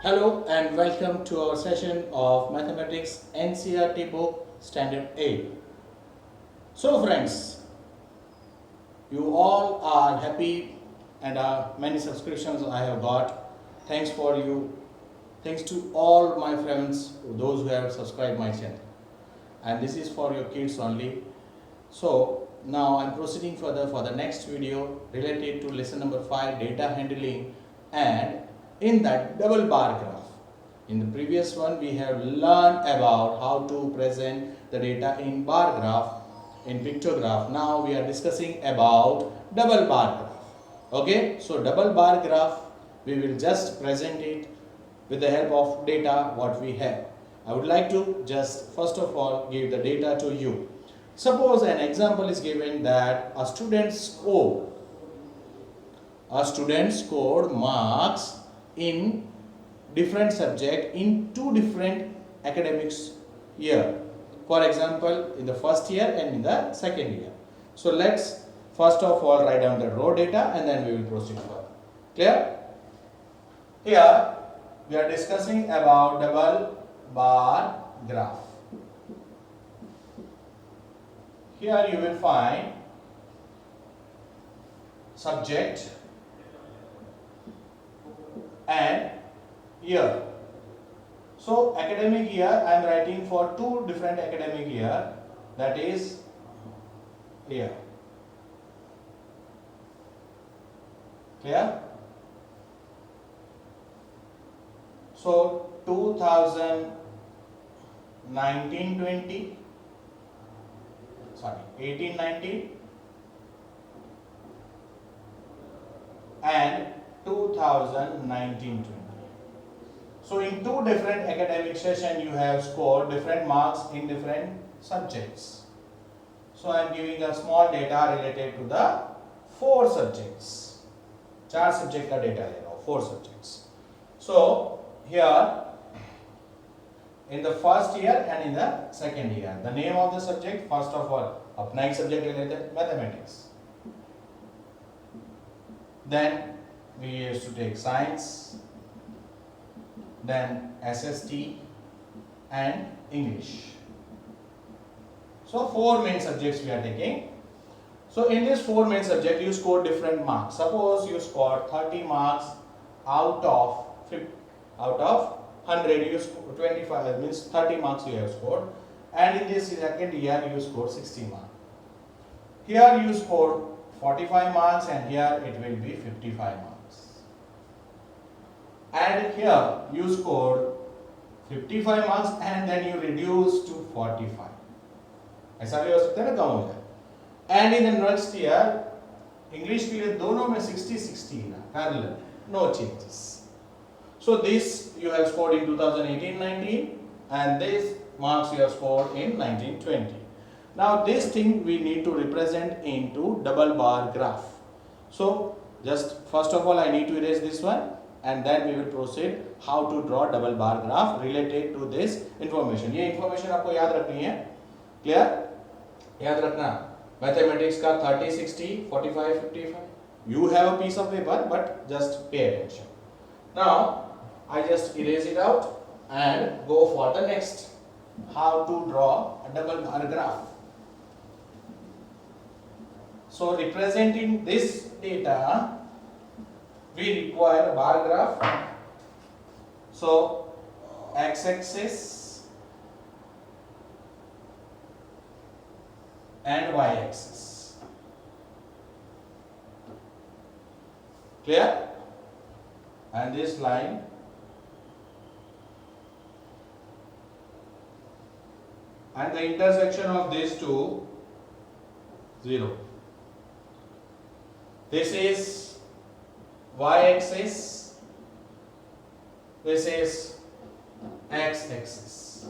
Hello and welcome to our session of Mathematics NCERT book Standard 8. So friends, you all are happy and many subscriptions I have got. Thanks for you. Thanks to all my friends, those who have subscribed my channel. And this is for your kids only. So now I'm proceeding further for the next video related to lesson number 5, data handling, and in that double bar graph. In the previous one we have learned about how to present the data in bar graph, in pictograph. Now we are discussing about double bar graph. Okay, so double bar graph we will just present it with the help of data what we have. I would like to just first of all give the data to you. Suppose an example is given that a student scored marks in different subject in two different academics year. For example, in the first year and in the second year. So let's first of all write down the raw data and then we will proceed further. Clear? Here we are discussing about double bar graph. Here you will find subject and year. So academic year I am writing for two different academic year, that is year. Clear? So 2019-20, sorry, 18-19 and 2019-20. So in two different academic sessions you have scored different marks in different subjects. So I am giving a small data related to the four subjects. 4 subject का data ले रहा हूँ, 4 subjects. So here in the first year and in the second year, the name of the subject, first of all अपना एक subject ले लेते हैं, mathematics. Then we used to take science, then SST and English. So 4 main subjects we are taking. So in this 4 main subject you score different marks. Suppose you scored 30 marks out of 100, you scored 25, means 30 marks you have scored, and in this second year you scored 60 marks. Here you scored 45 marks and here it will be 55 marks. And here you scored 55 marks and then you reduce to 45. ऐसा भी हो सकता है ना, कम हो जाए. And in the next year, English के लिए दोनों में 60-60 ना, parallel, no changes. So this you have scored in 2018-19 and this marks you have scored in 19-20. Now this thing we need to represent into double bar graph. So just first of all I need to erase this one and then we will proceed how to draw double bar graph related to this information. ये information आपको याद रखनी है. Clear? याद रखना. Mathematics का 30-60, 45-55. You have a piece of paper but just pay attention. Now I just erase it out and go for the next. How to draw a double bar graph. So representing this data, we require a bar graph. So x-axis and y-axis. Clear? And this line and the intersection of these two, 0. This is y-axis, this is x-axis.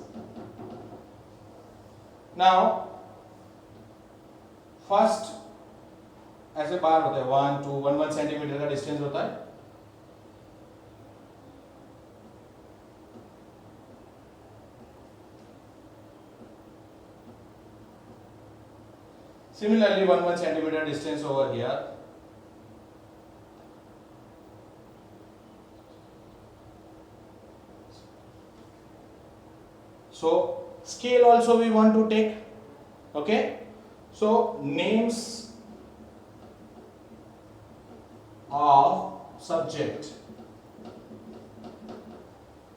Now first ऐसे बार होते हैं 1, 2, 1 centimetre का distance होता है. Similarly 1 centimeter distance over here. So scale also we want to take. Okay, so names of subject,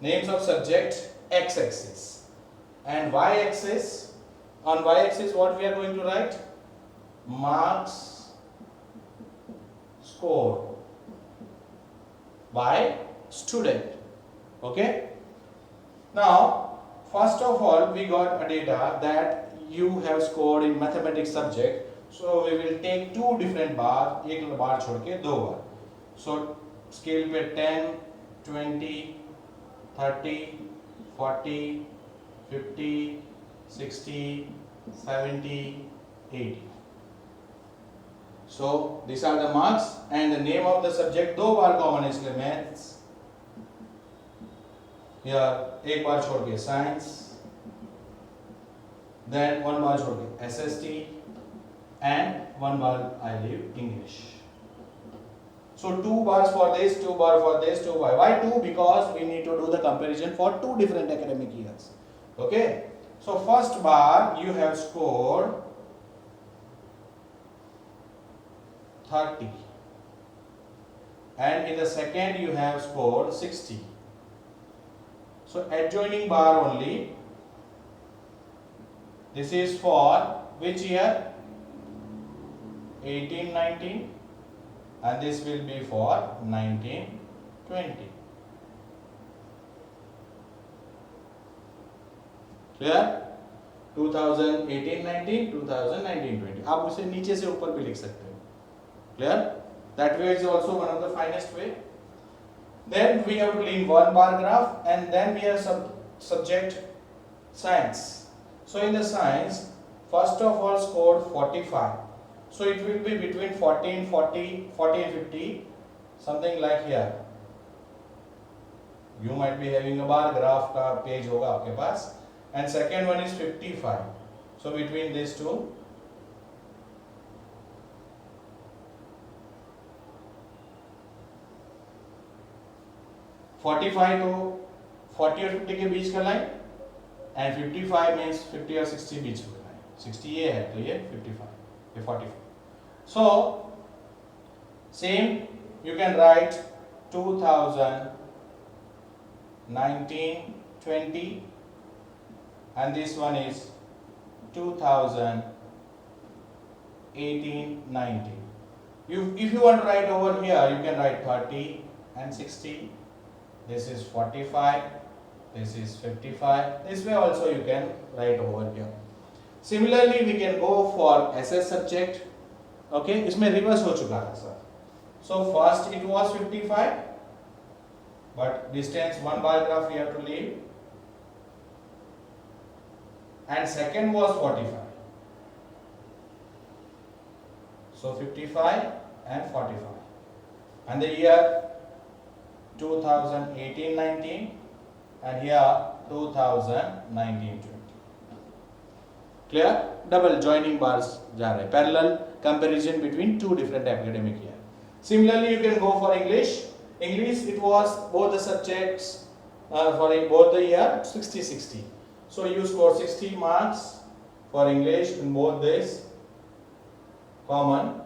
names of subject x-axis and y-axis. On y-axis what we are going to write? Marks scored by student. Okay, now first of all we got a data that you have scored in mathematics subject, so we will take two different bar, एक बार छोड़ के दो बार. So scale पे 10, 20, 30, 40, 50, 60, 70, 80. So these are the marks and the name of the subject दो बार common है इसलिए maths, या एक बार छोड़ के साइंस, then one bar छोड़ के SST and one bar I leave English. So 2 bars for this, 2 bar for this, 2 bar. Why 2? Because we need to do the comparison for 2 different academic years. Okay. So first bar you have scored 30 and in the second you have scored 60. So adjoining bar only. This is for which year? 18-19 and this will be for 19-20. Clear? 2018-19, 2019-20. आप उसे नीचे से ऊपर भी लिख सकते हो. Clear? That way is also one of the finest way. Then we have to leave one bar graph and then we have subject science. So in the science, first of all scored 45. So it will be between 40 and 40, 40 and 50, something like here. You might be having a bar graph का page होगा आपके पास. And second one is 55. So between these two. (45) तो 40 और 50 के बीच का line and 55 means 50 और 60 बीच का line. 60 ये है तो ये 55, ये 45. So same you can write 2019, 20 and this one is 2018, 19. If you want to write over here, you can write 30 and 60. This is 45. This is 55. This way also you can write over here. Similarly, we can go for SS subject. Okay, इसमें reverse हो चुका है sir. So first it was 55, but distance one bar graph we have to leave. And second was 45. So 55 and 45. And the year 2018-19 and here 2019-20. Clear? Double joining bars जा रहे हैं. Parallel comparison between two different academic year. Similarly, you can go for English. English it was both the subjects for both the year 60-60. So you score 60 marks for English in both this common.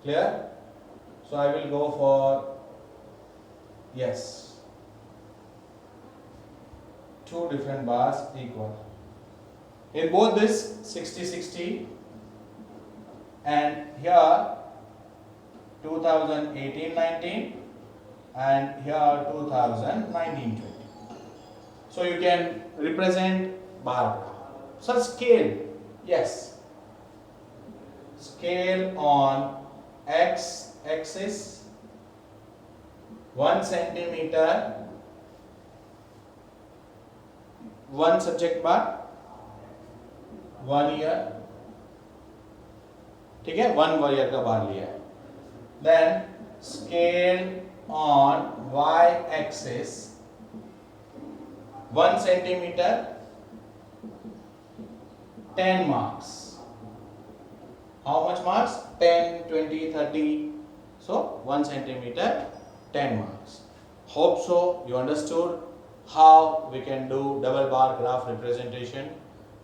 Clear? So I will go for yes. Two different bars equal. In both this 60-60 and here 2018-19 and here 2019-20. So you can represent bar graph. So scale, yes. Scale on x-axis 1 centimeter, one subject bar, 1 year. ठीक है, 1 year का बार लिया है. Then scale on y-axis 1 centimeter, 10 marks. How much marks? 10, 20, 30. So 1 centimeter, 10 marks. Hope so you understood. how we can do double bar graph representation.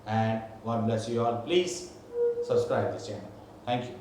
And God bless you all. Please subscribe this channel. Thank you.